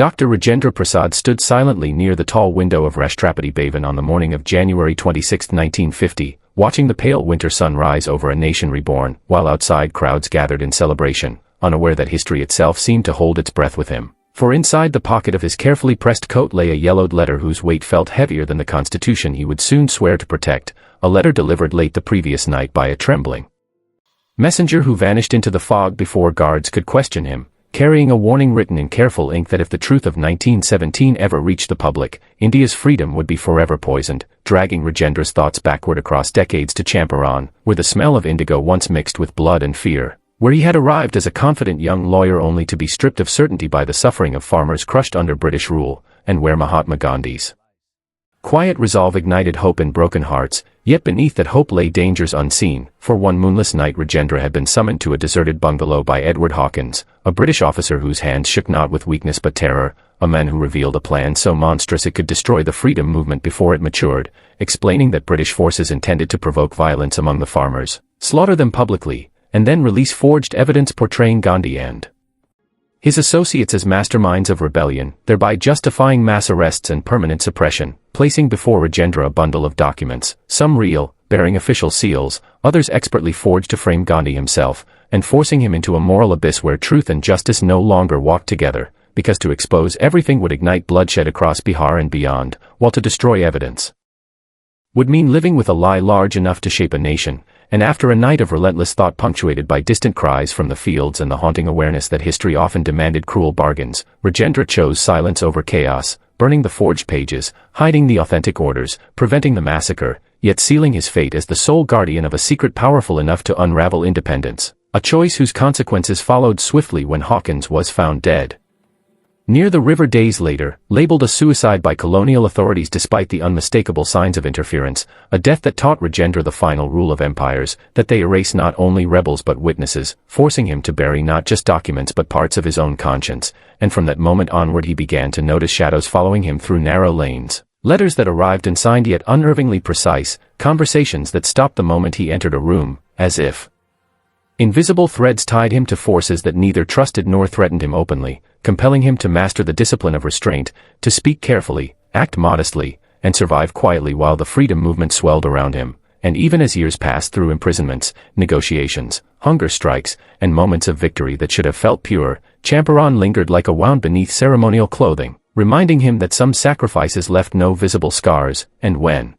Dr. Rajendra Prasad stood silently near the tall window of Rashtrapati Bhavan on the morning of January 26, 1950, watching the pale winter sun rise over a nation reborn, while outside crowds gathered in celebration, unaware that history itself seemed to hold its breath with him. For inside the pocket of his carefully pressed coat lay a yellowed letter whose weight felt heavier than the Constitution he would soon swear to protect, a letter delivered late the previous night by a trembling messenger who vanished into the fog before guards could question him, carrying a warning written in careful ink that if the truth of 1917 ever reached the public, India's freedom would be forever poisoned, dragging Rajendra's thoughts backward across decades to Champaran, where the smell of indigo once mixed with blood and fear, where he had arrived as a confident young lawyer only to be stripped of certainty by the suffering of farmers crushed under British rule, and where Mahatma Gandhi's quiet resolve ignited hope in broken hearts, yet beneath that hope lay dangers unseen. For one moonless night Rajendra had been summoned to a deserted bungalow by Edward Hawkins, a British officer whose hands shook not with weakness but terror, a man who revealed a plan so monstrous it could destroy the freedom movement before it matured, explaining that British forces intended to provoke violence among the farmers, slaughter them publicly, and then release forged evidence portraying Gandhi and his associates as masterminds of rebellion, thereby justifying mass arrests and permanent suppression, placing before Rajendra a bundle of documents, some real, bearing official seals, others expertly forged to frame Gandhi himself, and forcing him into a moral abyss where truth and justice no longer walked together, because to expose everything would ignite bloodshed across Bihar and beyond, while to destroy evidence would mean living with a lie large enough to shape a nation. And after a night of relentless thought punctuated by distant cries from the fields and the haunting awareness that history often demanded cruel bargains, Rajendra chose silence over chaos, burning the forged pages, hiding the authentic orders, preventing the massacre, yet sealing his fate as the sole guardian of a secret powerful enough to unravel independence, a choice whose consequences followed swiftly when Hawkins was found dead near the river days later, labeled a suicide by colonial authorities despite the unmistakable signs of interference, a death that taught Rajendra the final rule of empires, that they erase not only rebels but witnesses, forcing him to bury not just documents but parts of his own conscience, and from that moment onward he began to notice shadows following him through narrow lanes, letters that arrived unsigned yet unnervingly precise, conversations that stopped the moment he entered a room, as if invisible threads tied him to forces that neither trusted nor threatened him openly, compelling him to master the discipline of restraint, to speak carefully, act modestly, and survive quietly while the freedom movement swelled around him. And even as years passed through imprisonments, negotiations, hunger strikes, and moments of victory that should have felt pure, Champaran lingered like a wound beneath ceremonial clothing, reminding him that some sacrifices left no visible scars, and when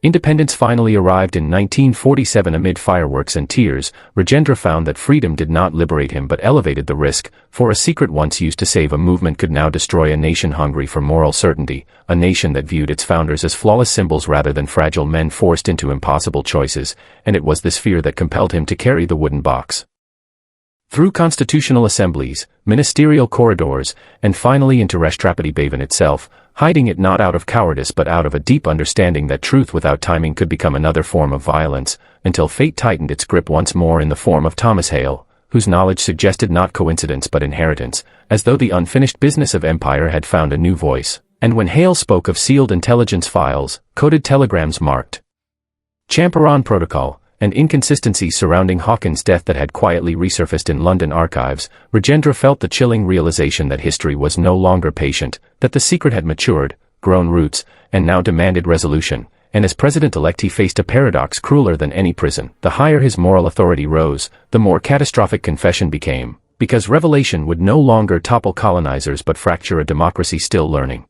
independence finally arrived in 1947 amid fireworks and tears, Rajendra found that freedom did not liberate him but elevated the risk, for a secret once used to save a movement could now destroy a nation hungry for moral certainty, a nation that viewed its founders as flawless symbols rather than fragile men forced into impossible choices, and it was this fear that compelled him to carry the wooden box through constitutional assemblies, ministerial corridors, and finally into Rashtrapati Bhavan itself, hiding it not out of cowardice but out of a deep understanding that truth without timing could become another form of violence, until fate tightened its grip once more in the form of Thomas Hale, whose knowledge suggested not coincidence but inheritance, as though the unfinished business of empire had found a new voice. And when Hale spoke of sealed intelligence files, coded telegrams marked Champaran Protocol, and inconsistencies surrounding Hawkins' death that had quietly resurfaced in London archives, Rajendra felt the chilling realization that history was no longer patient, that the secret had matured, grown roots, and now demanded resolution. And as president-elect he faced a paradox crueler than any prison. The higher his moral authority rose, the more catastrophic confession became, because revelation would no longer topple colonizers but fracture a democracy still learning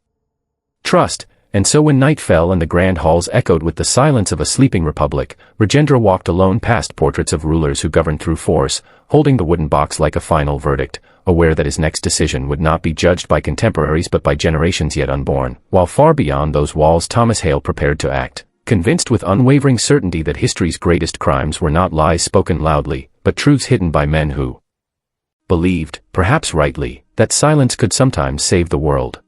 trust. And so when night fell and the grand halls echoed with the silence of a sleeping republic, Rajendra walked alone past portraits of rulers who governed through force, holding the wooden box like a final verdict, aware that his next decision would not be judged by contemporaries but by generations yet unborn. While far beyond those walls Thomas Hale prepared to act, convinced with unwavering certainty that history's greatest crimes were not lies spoken loudly, but truths hidden by men who believed, perhaps rightly, that silence could sometimes save the world.